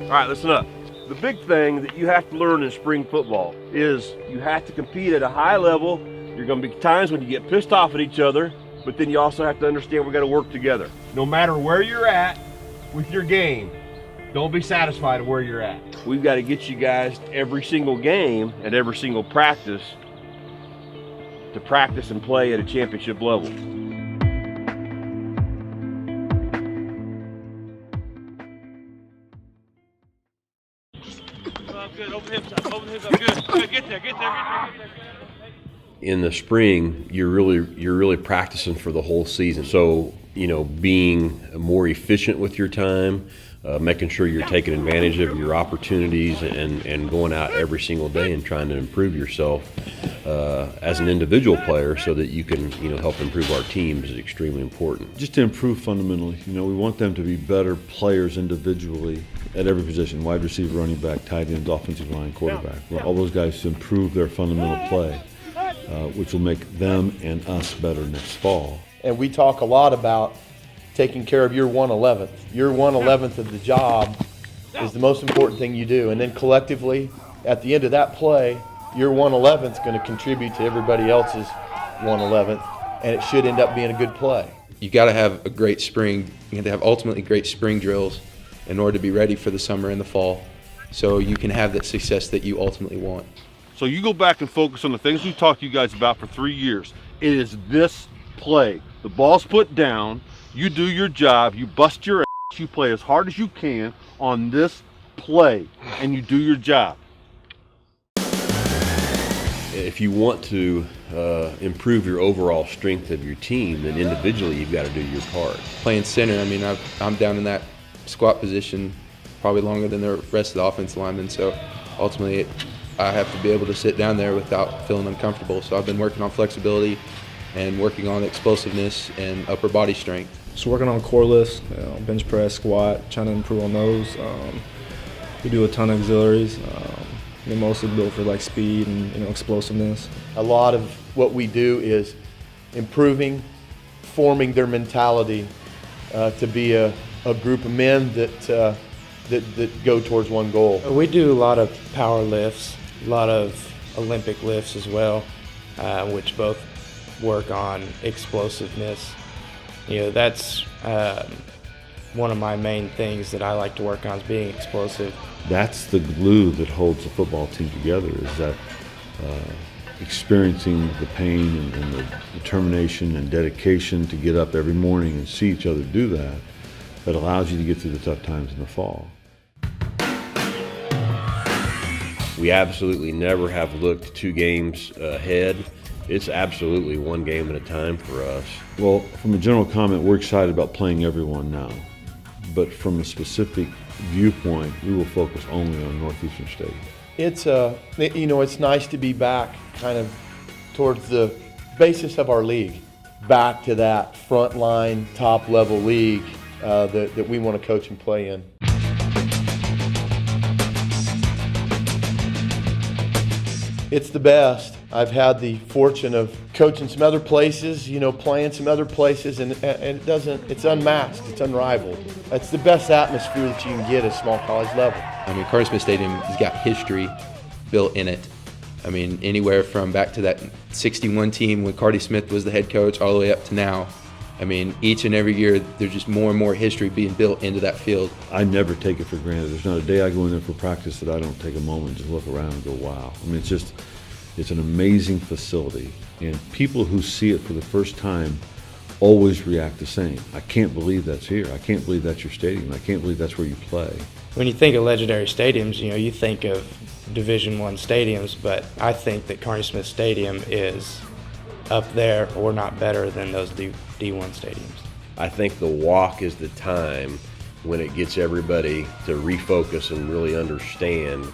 All right, listen up. The big thing that you have to learn in spring football is you have to compete at a high level. You're going to be times when you get pissed off at each other, but then you also have to understand we got to work together. No matter where you're at with your game, don't be satisfied with where you're at. We've got to get you guys every single game and every single practice to practice and play at a championship level. Good, open hips up, good. Get there. In the spring, you're really practicing for the whole season. So, being more efficient with your time, making sure you're taking advantage of your opportunities and going out every single day and trying to improve yourself as an individual player so that you can, help improve our team is extremely important. Just to improve fundamentally. We want them to be better players individually at every position: wide receiver, running back, tight ends, offensive line, quarterback. All those guys to improve their fundamental play, which will make them and us better next fall. And we talk a lot about taking care of your 1/11th. Your 1/11th of the job is the most important thing you do. And then collectively, at the end of that play, your 1/11th is going to contribute to everybody else's 1/11th, and it should end up being a good play. You got to have a great spring. You have to have ultimately great spring drills in order to be ready for the summer and the fall, so you can have that success that you ultimately want. So you go back and focus on the things we talked to you guys about for 3 years. It is this play. The ball's put down, you do your job, you bust your ass, you play as hard as you can on this play, and you do your job. If you want to improve your overall strength of your team, then individually you've got to do your part. Playing center, I'm down in that squat position probably longer than the rest of the offensive linemen, so ultimately I have to be able to sit down there without feeling uncomfortable. So I've been working on flexibility and working on explosiveness and upper body strength. Just working on core lifts, bench press, squat, trying to improve on those. We do a ton of auxiliaries. They're mostly built for like speed and explosiveness. A lot of what we do is improving, forming their mentality to be a group of men that go towards one goal. We do a lot of power lifts, a lot of Olympic lifts as well, which both work on explosiveness. That's one of my main things that I like to work on is being explosive. That's the glue that holds the football team together, is that experiencing the pain and the determination and dedication to get up every morning and see each other do that allows you to get through the tough times in the fall. We absolutely never have looked 2 games ahead. It's absolutely one game at a time for us. Well, from a general comment, we're excited about playing everyone now. But from a specific viewpoint, we will focus only on Northeastern State. It's nice to be back kind of towards the basis of our league, back to that frontline, top-level league that we want to coach and play in. It's the best. I've had the fortune of coaching some other places, playing some other places, and it's unmasked, it's unrivaled. It's the best atmosphere that you can get at a small college level. Carter Smith Stadium has got history built in it. Anywhere from back to that 61 team when Carty Smith was the head coach all the way up to now. Each and every year there's just more and more history being built into that field. I never take it for granted. There's not a day I go in there for practice that I don't take a moment and just look around and go, wow. It's an amazing facility, and people who see it for the first time always react the same. I can't believe that's here. I can't believe that's your stadium. I can't believe that's where you play. When you think of legendary stadiums, you think of Division I stadiums, but I think that Carter Smith Stadium is up there or not better than those D1 stadiums. I think the walk is the time when it gets everybody to refocus and really understand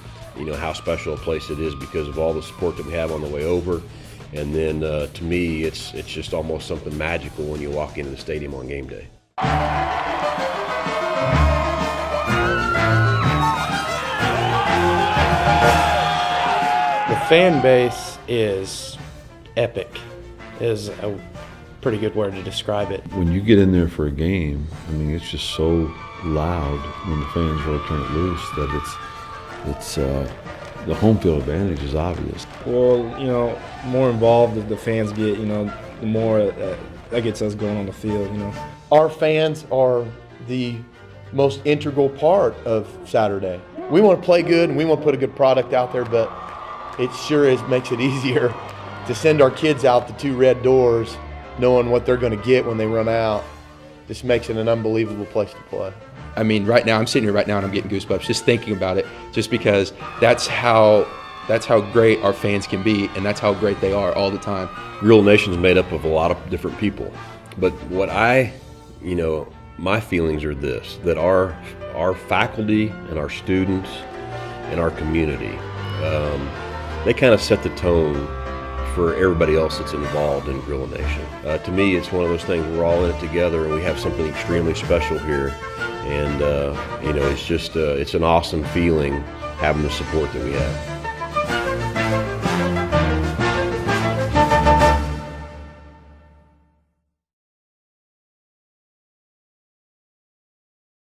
how special a place it is because of all the support that we have on the way over. And then to me, it's just almost something magical when you walk into the stadium on game day. The fan base is epic, is a pretty good word to describe it. When you get in there for a game, it's just so loud when the fans really turn it loose that it's the home field advantage is obvious. Well, you know, more involved the fans get, you know, the more that gets us going on the field, you know. Our fans are the most integral part of Saturday. We want to play good and we want to put a good product out there, but it sure makes it easier to send our kids out the 2 red doors knowing what they're going to get when they run out. Just makes it an unbelievable place to play. I mean, right now, I'm sitting here right now and I'm getting goosebumps just thinking about it, just because that's how great our fans can be, and that's how great they are all the time. Real Nation is made up of a lot of different people, but what my feelings are this, that our faculty and our students and our community, they kind of set the tone for everybody else that's involved in Grill Nation. To me, it's one of those things, we're all in it together and we have something extremely special here. And it's just, it's an awesome feeling having the support that we have.